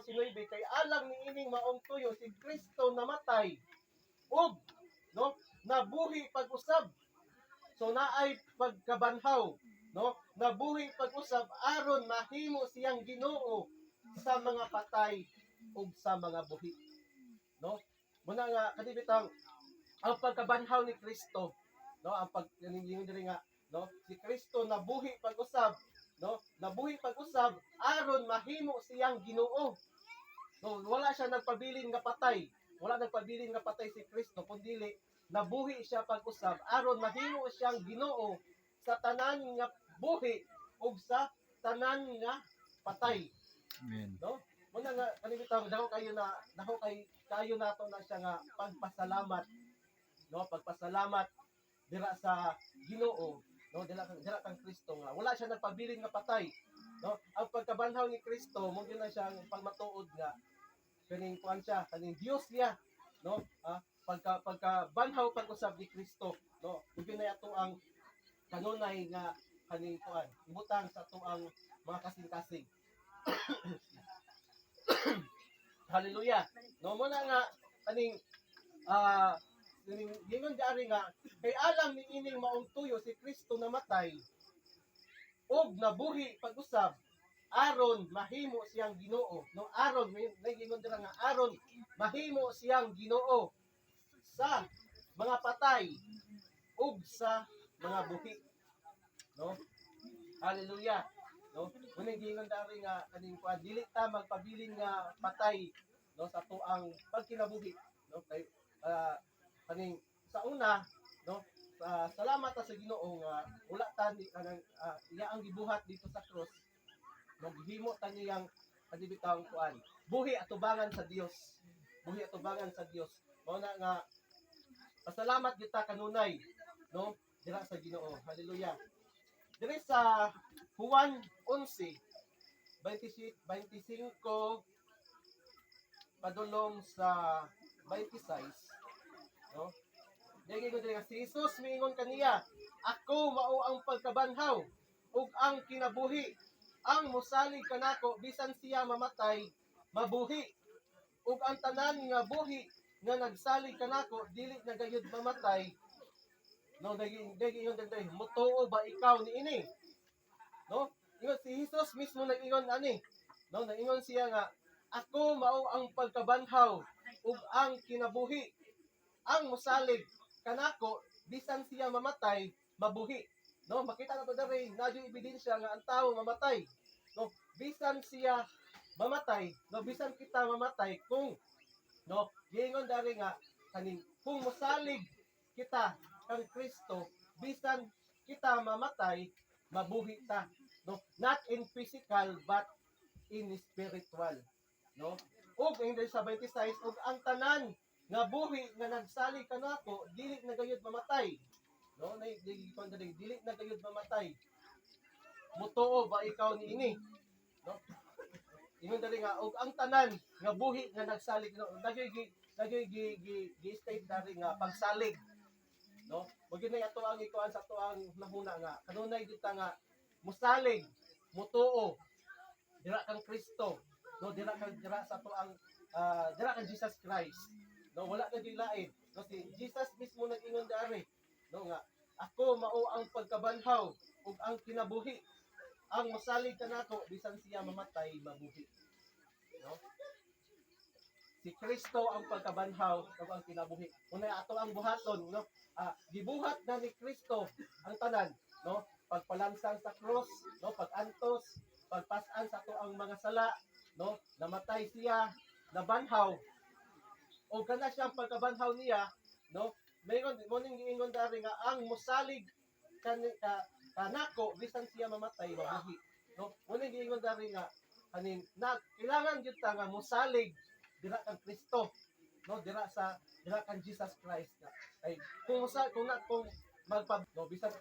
19 kay alang ni ining maong tuyo si Kristo namatay ug no nabuhi pag-usab. So naay pagkabanhaw, no? Nabuhi pag-usab aron mahimo siyang Ginoo sa mga patay ug sa mga buhi, no? Muna nga kadibitang ang pagkabanhaw ni Kristo, no? Ang pagningon diri nga, no? Si Kristo nabuhi pag-usab, no? Nabuhi pag-usab aron mahimo siyang Ginoo. No, wala siya nagpabilin nga patay. Wala nagpabilin nga patay si Kristo, kundi nabuhi siya pag-usab aron mahimo siyang Ginoo sa tanan nga buhi ug sa tanan nga patay. Amen. No? Muna nga kanibitang daho kayo nato na siya nga pagpasalamat, no? Pagpasalamat dira sa Ginoo, no? Dira kang Kristo nga wala siya nagpabilin nga patay, no? Ang pagkabanhaw ni Kristo mo gyud na siyang pagmatuod nga kaning kuan siya, kaning Dios niya, no? Pagkabanhaw pag-usab ni Kristo, no? Ug na ato ang kanunay nga kaning kuan, ibutang sa ato ang mga kasing-kasing. Hallelujah. No mo na nga kaning gingon diari nga kay alam ni ining maong tuyo si Kristo namatay ug nabuhi pag-usab aron mahimo siyang Ginoo, no? Aron gingon dira nga aron mahimo siyang Ginoo sa mga patay ug sa mga buhi, no? Hallelujah. No? Muna gingon dari nga kaning kuan dili ta magpabilin nga patay, no, sa tuang pagkinabuhi, no? Kay kaning sa una, no, salamat ta sa Ginoo nga wala ta ni iya ang gibuhat dito sa cross, no? Gihimo ta niyang kadibitang kuan buhi atubangan sa Dios, buhi atubangan sa Dios. Mao na nga pasalamat kita kanunay, no, dira sa Ginoo. Hallelujah. Diri sa Juan 11:25 padulong sa 26, no? Dili ko diri nga si Jesus miingon kaniya, ako mao ang pagkabanhaw ug ang kinabuhi. Ang mosalig kanako bisan siya mamatay, mabuhi. Ug ang tanan nga buhi nga nagsalig kanako dili na gayud mamatay. No, ingon dagday, mutuo ba ikaw niini? No? Ingon si Jesus mismo nag-ingon ani. No, nag-ingon siya nga ako mao ang pagkabanhaw ug ang kinabuhi. Ang mosalig kanako bisan siya mamatay, mabuhi. No, makita na to diri, nadyo ebidensya nga ang tawo mamatay. No, bisan siya mamatay, no, bisan kita mamatay kung no, giingon dari nga kaning kung mosalig kita kang Kristo, bisan kita mamatay, mabuhi ta. No, not in physical but in spiritual. No? Ug hindi sa 26 ug ang tanan nga buhi nga nagsalig kanako dili na gayud mamatay. No, dili na gayud mamatay. Mutuo ba ikaw niini? No? Ingon dali nga ug ang tanan nga buhi nga nagsalig no, nagyoy gi-state dari nga pagsalig. No? Ug yun na ato ang ikuan sa ato ang nahuna nga kanunay kita nga musalig, mutuo dira kang Kristo, no, dira sa ato ang dira kang Jesus Christ. No, wala na gilain. No, si Jesus mismo nag-ingon dari, no, nga ako mao ang pagkabanhaw ug ang kinabuhi. Ang mosalig kanako bisan siya mamatay, mabuhi. No? Si Kristo ang pagkabanhaw ug ang kinabuhi. Una ato ang buhaton, no? Gibuhat na ni Kristo ang tanan, no? Pagpalansang sa cross, no? Pagantos, pagpasan sa ato ang mga sala, no? Namatay siya, nabanhaw. O kana siyang pagkabanhaw niya, no? Mayroon mo ning giingon dari nga ang mosalig kanako bisan siya mamatay, mabuhi. No? Mo ning giingon dari nga kanin na kailangan gyud ta nga mosalig dira kang Kristo, no, dira kang Jesus Christ. Ay kung magpa no bisan